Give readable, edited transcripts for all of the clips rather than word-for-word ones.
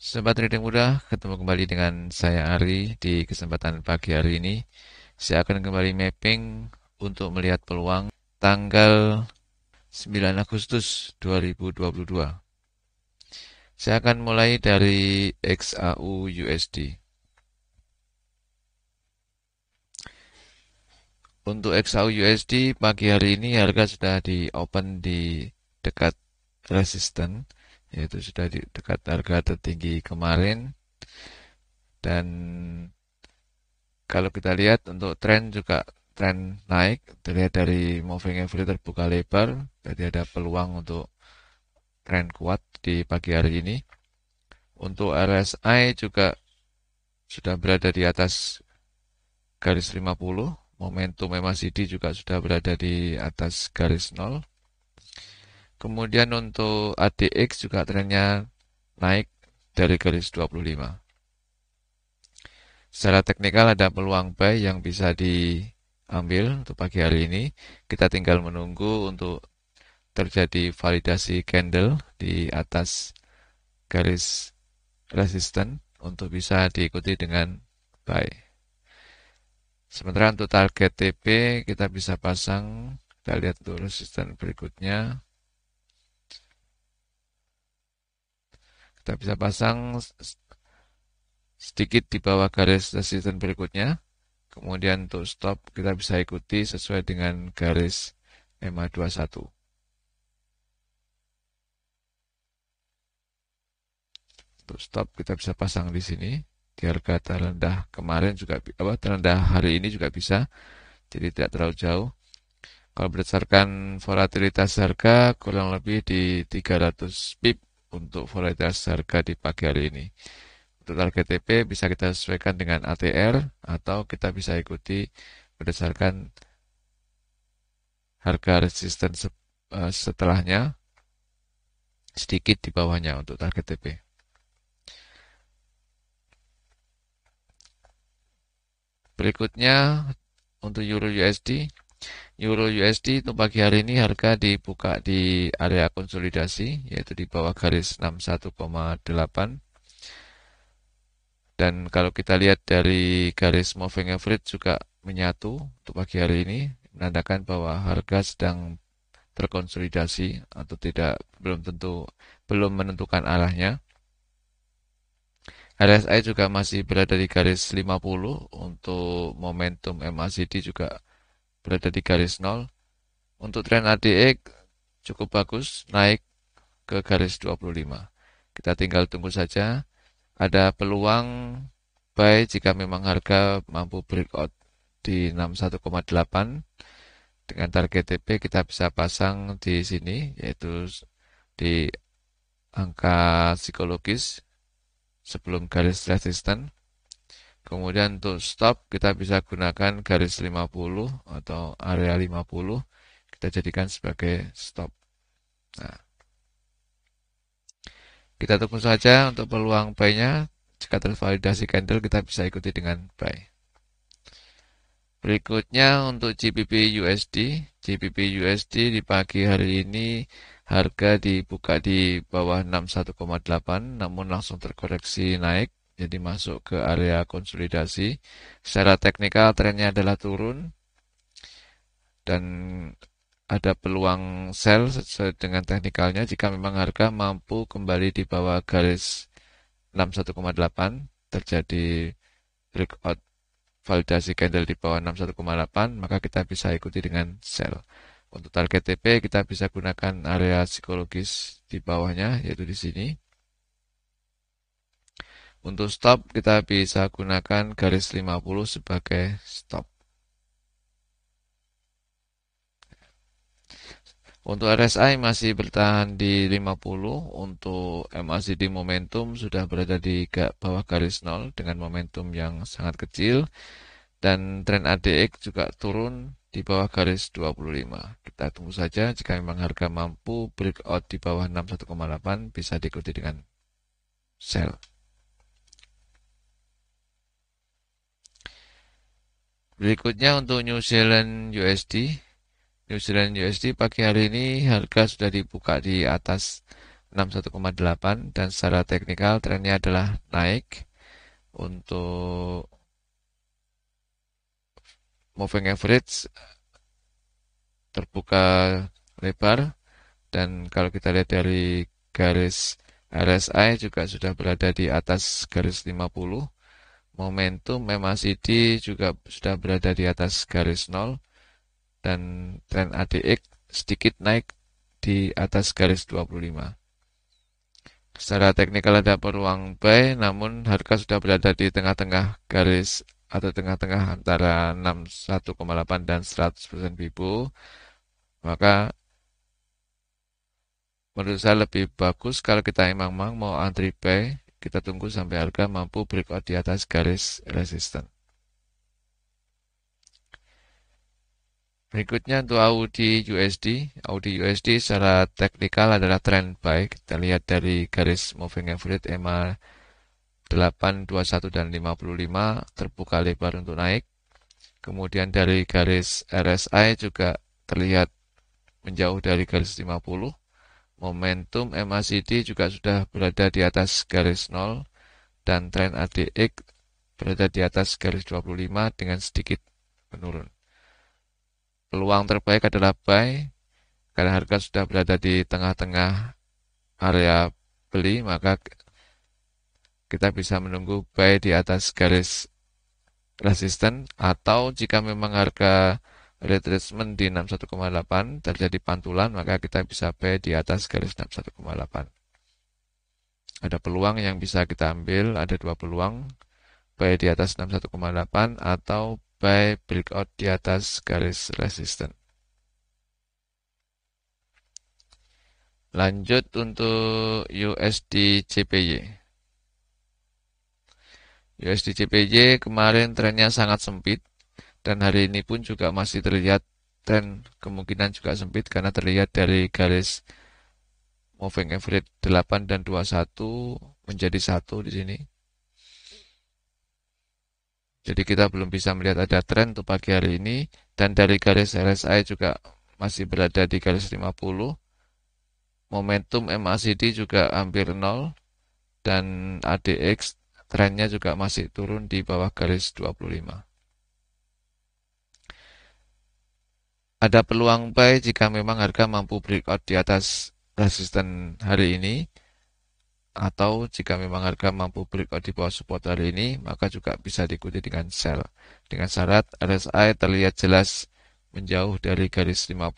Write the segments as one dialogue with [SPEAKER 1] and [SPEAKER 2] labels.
[SPEAKER 1] Sobat Trading Mudah, ketemu kembali dengan saya Ari di kesempatan pagi hari ini. Saya akan kembali mapping untuk melihat peluang tanggal 9 Agustus 2022. Saya akan mulai dari XAU USD. Untuk XAU USD pagi hari ini harga sudah di open di dekat resisten, yaitu sudah di dekat harga tertinggi kemarin. Dan kalau kita lihat untuk tren juga tren naik, terlihat dari moving average terbuka lebar, jadi ada peluang untuk tren kuat di pagi hari ini. Untuk RSI juga sudah berada di atas garis 50, momentum MACD juga sudah berada di atas garis 0. Kemudian untuk ADX juga trennya naik dari garis 25. Secara teknikal ada peluang buy yang bisa diambil untuk pagi hari ini. Kita tinggal menunggu untuk terjadi validasi candle di atas garis resisten untuk bisa diikuti dengan buy. Sementara untuk target TP kita bisa pasang, kita lihat untuk resisten berikutnya. Kita bisa pasang sedikit di bawah garis resisten berikutnya. Kemudian untuk stop kita bisa ikuti sesuai dengan garis MA21. Untuk stop kita bisa pasang di sini di harga terendah kemarin juga terendah hari ini juga bisa, jadi tidak terlalu jauh. Kalau berdasarkan volatilitas harga kurang lebih di 300 pip untuk volatilitas harga di pagi hari ini. Untuk target TP bisa kita sesuaikan dengan ATR atau kita bisa ikuti berdasarkan harga resisten setelahnya sedikit di bawahnya untuk target TP. Berikutnya untuk Euro USD. Euro USD untuk pagi hari ini harga dibuka di area konsolidasi yaitu di bawah garis 61,8. Dan kalau kita lihat dari garis moving average juga menyatu untuk pagi hari ini, menandakan bahwa harga sedang terkonsolidasi atau tidak belum menentukan arahnya. RSI juga masih berada di garis 50, untuk momentum MACD juga berada di garis 0. Untuk tren ADX cukup bagus, naik ke garis 25. Kita tinggal tunggu saja. Ada peluang buy jika memang harga mampu breakout di 61,8. Dengan target TP kita bisa pasang di sini, yaitu di angka psikologis sebelum garis resisten. Kemudian untuk stop kita bisa gunakan garis 50 atau area 50. Kita jadikan sebagai stop. Nah, kita tunggu saja untuk peluang buy-nya. Jika tervalidasi candle kita bisa ikuti dengan buy. Berikutnya untuk GBP USD. GBP USD di pagi hari ini harga dibuka di bawah 61,8 namun langsung terkoreksi naik. Jadi masuk ke area konsolidasi. Secara teknikal trennya adalah turun dan ada peluang sell sesuai dengan teknikalnya jika memang harga mampu kembali di bawah garis 61,8 terjadi breakout validasi candle di bawah 61,8 maka kita bisa ikuti dengan sell. Untuk target TP kita bisa gunakan area psikologis di bawahnya yaitu di sini. Untuk stop kita bisa gunakan garis 50 sebagai stop. Untuk RSI masih bertahan di 50, untuk MACD momentum sudah berada di bawah garis 0 dengan momentum yang sangat kecil, dan tren ADX juga turun di bawah garis 25. Kita tunggu saja jika memang harga mampu breakout di bawah 61,8 bisa diikuti dengan sell. Berikutnya untuk New Zealand USD. New Zealand USD pagi hari ini harga sudah dibuka di atas 61,8 dan secara teknikal trennya adalah naik. Untuk moving average terbuka lebar, dan kalau kita lihat dari garis RSI juga sudah berada di atas garis 50. Momentum MACD juga sudah berada di atas garis 0 dan tren ADX sedikit naik di atas garis 25. Secara teknikal ada peluang buy, namun harga sudah berada di tengah-tengah garis atau tengah-tengah antara 61,8 dan 100% Fibo. Maka menurut saya lebih bagus kalau kita emang mau antri buy, kita tunggu sampai harga mampu breakout di atas garis resisten. Berikutnya untuk Audi USD. Audi USD secara teknikal adalah trend buy. Kita lihat dari garis moving average EMA 8, 21 dan 55 terbuka lebar untuk naik. Kemudian dari garis RSI juga terlihat menjauh dari garis 50. Momentum MACD juga sudah berada di atas garis 0 dan tren ADX berada di atas garis 25 dengan sedikit menurun. Peluang terbaik adalah buy karena harga sudah berada di tengah-tengah area beli, maka kita bisa menunggu buy di atas garis resisten, atau jika memang harga retracement di 61,8 terjadi pantulan, maka kita bisa buy di atas garis 61,8. Ada peluang yang bisa kita ambil, ada dua peluang, buy di atas 61,8 atau buy breakout di atas garis resisten. Lanjut untuk USD JPY. USD JPY kemarin trennya sangat sempit dan hari ini pun juga masih terlihat tren kemungkinan juga sempit karena terlihat dari garis moving average 8 dan 21 menjadi 1 di sini. Jadi kita belum bisa melihat ada tren untuk pagi hari ini, dan dari garis RSI juga masih berada di garis 50. Momentum MACD juga hampir 0 dan ADX trennya juga masih turun di bawah garis 25. Ada peluang buy jika memang harga mampu breakout di atas resisten hari ini, atau jika memang harga mampu breakout di bawah support hari ini, maka juga bisa diikuti dengan sell. Dengan syarat RSI terlihat jelas menjauh dari garis 50,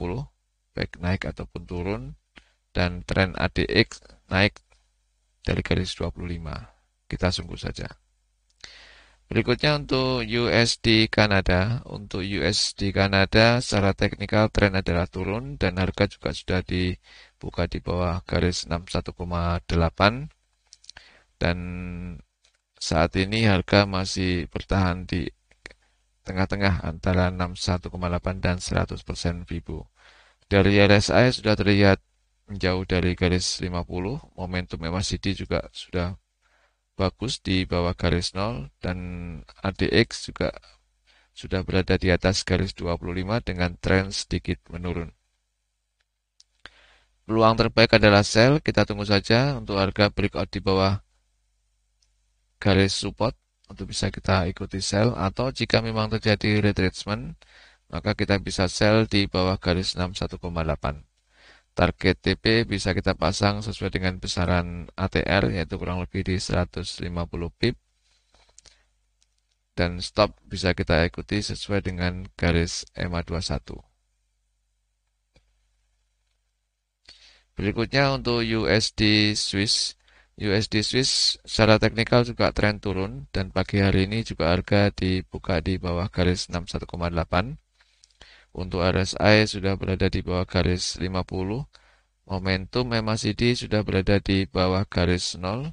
[SPEAKER 1] baik naik ataupun turun, dan tren ADX naik dari garis 25. Kita sungguh saja. Berikutnya untuk USD Kanada. Untuk USD Kanada secara teknikal tren adalah turun dan harga juga sudah dibuka di bawah garis 61,8 dan saat ini harga masih bertahan di tengah-tengah antara 61,8 dan 100% Fibo. Dari RSI sudah terlihat menjauh dari garis 50, momentum MACD juga sudah bagus di bawah garis 0 dan ADX juga sudah berada di atas garis 25 dengan tren sedikit menurun. Peluang terbaik adalah sell, kita tunggu saja untuk harga breakout di bawah garis support untuk bisa kita ikuti sell, atau jika memang terjadi retracement maka kita bisa sell di bawah garis 61,8. Target TP bisa kita pasang sesuai dengan besaran ATR yaitu kurang lebih di 150 pip, dan stop bisa kita ikuti sesuai dengan garis EMA 21. Berikutnya untuk USD Swiss. USD Swiss secara teknikal juga tren turun dan pagi hari ini juga harga dibuka di bawah garis 61,8. Untuk RSI sudah berada di bawah garis 50. Momentum MACD sudah berada di bawah garis 0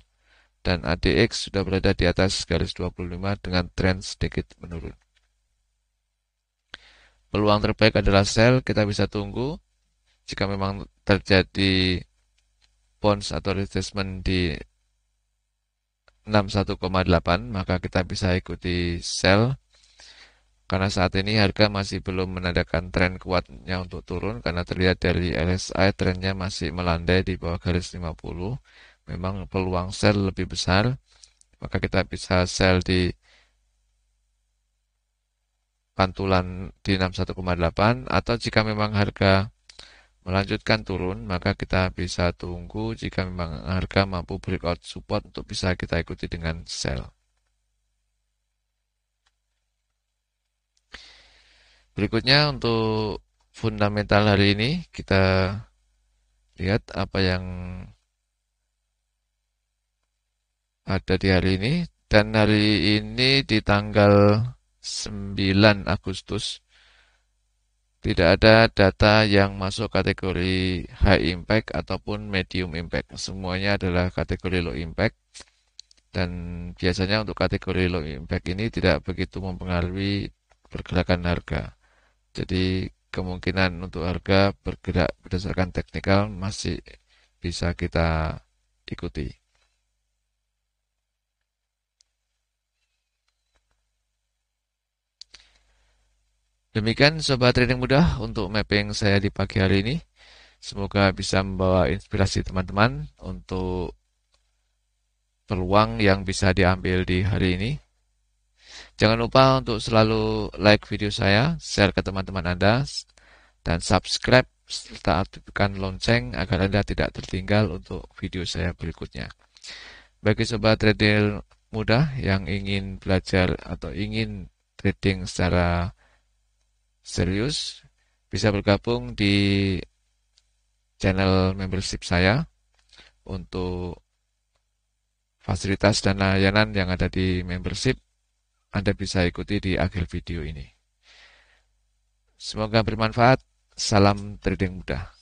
[SPEAKER 1] dan ADX sudah berada di atas garis 25 dengan tren sedikit menurun. Peluang terbaik adalah sell, kita bisa tunggu. Jika memang terjadi bounce atau retracement di 61,8 maka kita bisa ikuti sell. karena saat ini harga masih belum menandakan tren kuatnya untuk turun karena terlihat dari RSI trennya masih melandai di bawah garis 50. Memang peluang sell lebih besar, maka kita bisa sell di pantulan di 61,8 atau jika memang harga melanjutkan turun, maka kita bisa tunggu jika memang harga mampu breakout support untuk bisa kita ikuti dengan sell. Berikutnya untuk fundamental hari ini kita lihat apa yang ada di hari ini. Dan hari ini di tanggal 9 Agustus tidak ada data yang masuk kategori high impact ataupun medium impact. Semuanya adalah kategori low impact. Dan biasanya untuk kategori low impact ini tidak begitu mempengaruhi pergerakan harga. Jadi kemungkinan untuk harga bergerak berdasarkan teknikal masih bisa kita ikuti. Demikian Sobat Trading Mudah untuk mapping saya di pagi hari ini. Semoga bisa membawa inspirasi teman-teman untuk peluang yang bisa diambil di hari ini. Jangan lupa untuk selalu like video saya, share ke teman-teman Anda, dan subscribe serta aktifkan lonceng agar Anda tidak tertinggal untuk video saya berikutnya. Bagi Sobat Trading Mudah yang ingin belajar atau ingin trading secara serius, bisa bergabung di channel membership saya untuk fasilitas dan layanan yang ada di membership. Anda bisa ikuti di akhir video ini. Semoga bermanfaat. Salam trading mudah.